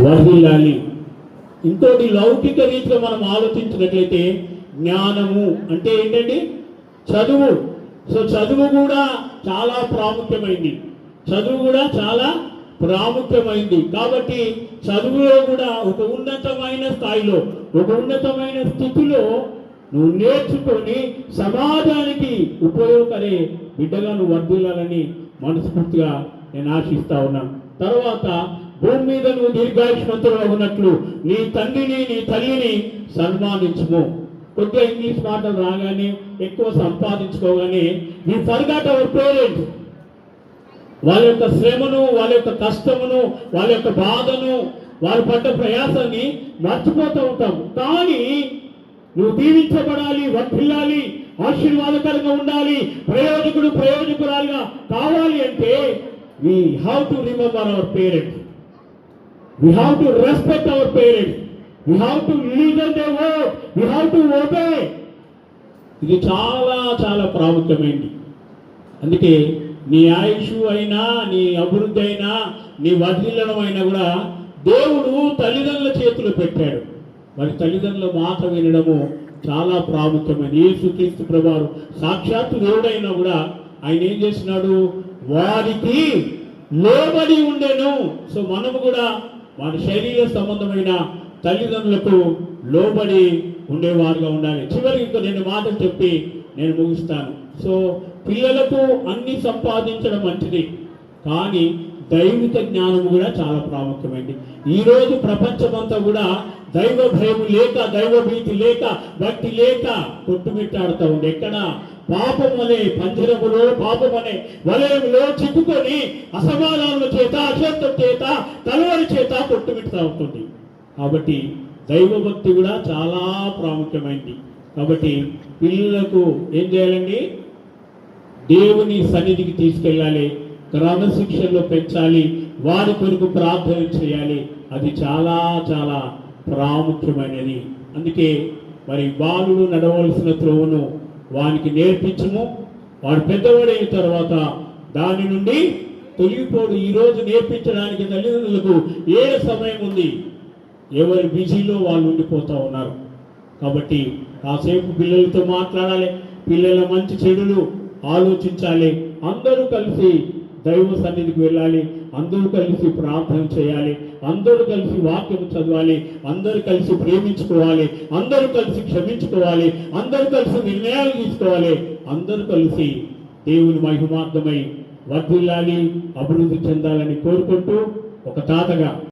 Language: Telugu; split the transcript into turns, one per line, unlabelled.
వర్ధిల్లాలి. ఇంకోటి లౌకిక రీతిగా మనం ఆలోచించినట్లయితే జ్ఞానము అంటే ఏంటండి? చదువు. సో చదువు కూడా చాలా ప్రాముఖ్యమైంది. చదువు కూడా చాలా ప్రాముఖ్యమైంది. కాబట్టి చదువులో కూడా ఒక ఉన్నతమైన స్థాయిలో, ఒక ఉన్నతమైన స్థితిలో నువ్వు నేర్చుకొని సమాజానికి ఉపయోగపడే బిడ్డగా నువ్వు వర్ధిల్లాలని మనస్ఫూర్తిగా నేను ఆశిస్తా ఉన్నాను. తర్వాత భూమి మీద నువ్వు దీర్ఘాయుష్మంతులు ఉన్నట్లు నీ తండ్రిని నీ తల్లిని సన్మానించుము. కొద్దిగా ఇంగ్లీష్ మాటలు రాగానే, ఎక్కువ సంపాదించుకోగానే వి ఫర్గాట్ అవర్ పేరెంట్స్. వాళ్ళ యొక్క శ్రమను, వాళ్ళ యొక్క కష్టమును, వాళ్ళ యొక్క బాధను, వాళ్ళు పడ్డ ప్రయాసాన్ని మర్చిపోతూ ఉంటాం. కానీ నువ్వు దీవించబడాలి, వర్ధిల్లాలి, ఆశీర్వాదకరంగా ఉండాలి, ప్రయోజకురాలుగా కావాలి అంటే we have to remember our parents. We have to respect our parents. We have to listen their word. We have to obey. ఇది చాలా చాలా ప్రాముఖ్యమైనది. అందుకే నీ ఆయుష్ అయినా, నీ అభివృద్ధి అయినా, నీ వర్ధిల్లడం అయినా కూడా దేవుడు తల్లిదండ్రుల చేతులు పెట్టాడు. మరి తల్లిదండ్రుల మాట వినడము చాలా ప్రాముఖ్యమైనది. యేసుక్రీస్తు ప్రభువారు సాక్షాత్తు దేవుడైనా కూడా ఆయన ఏం చేసినాడు? వారికి లోబడి ఉండేను. సో మనము కూడా వారి శరీర సంబంధమైన తల్లిదండ్రులకు లోబడి ఉండేవారుగా ఉండాలి. చివరికి ఇంకా రెండు మాటలు చెప్పి నేను ముగిస్తాను. సో పిల్లలకు అన్ని సంపాదించడం మంచిది, కానీ దైవిక జ్ఞానం కూడా చాలా ప్రాముఖ్యమైనది. ఈరోజు ప్రపంచమంతా కూడా దైవ భయం లేక, దైవ భీతి లేక, భక్తి లేక కొట్టుమిట్టాడుతూ ఉంది. ఎక్కడ పాపం అనే పంజరములో, పాపం అనే వలయంలో చిక్కుకొని అసమాధానం చేత, అశాంతం చేత, కలవరి చేత కొట్టుమిట్టుతూ ఉంటుంది. కాబట్టి దైవభక్తి కూడా చాలా ప్రాముఖ్యమైనది. కాబట్టి పిల్లలకు ఏం చేయాలండి? దేవుని సన్నిధికి తీసుకెళ్ళాలి, క్రమశిక్షణలో పెంచాలి, వారి కొరకు ప్రార్థన చేయాలి. అది చాలా చాలా ప్రాముఖ్యమైనది. అందుకే మరి బాలుడు నడవలసిన త్రోవను వానికి నేర్పించము, వాడు పెద్దవాడైన తర్వాత దాని నుండి తొలగిపోడు. ఈరోజు నేర్పించడానికి తల్లిదండ్రులకు ఏ సమయం ఉంది? ఎవరి బిజీలో వాళ్ళు ఉండిపోతూ ఉన్నారు. కాబట్టి కాసేపు పిల్లలతో మాట్లాడాలి, పిల్లల మంచి చెడులు ఆలోచించాలి, అందరూ కలిసి దైవ సన్నిధికి వెళ్ళాలి, అందరూ కలిసి ప్రార్థన చేయాలి, అందరూ కలిసి వాక్యం చదవాలి, అందరూ కలిసి ప్రేమించుకోవాలి, అందరూ కలిసి క్షమించుకోవాలి, అందరూ కలిసి నిర్ణయాలు తీసుకోవాలి, అందరూ కలిసి దేవుని మహిమార్థమై వర్ధిల్లాలి, అభివృద్ధి చెందాలని కోరుకుంటూ ఒక తాతగా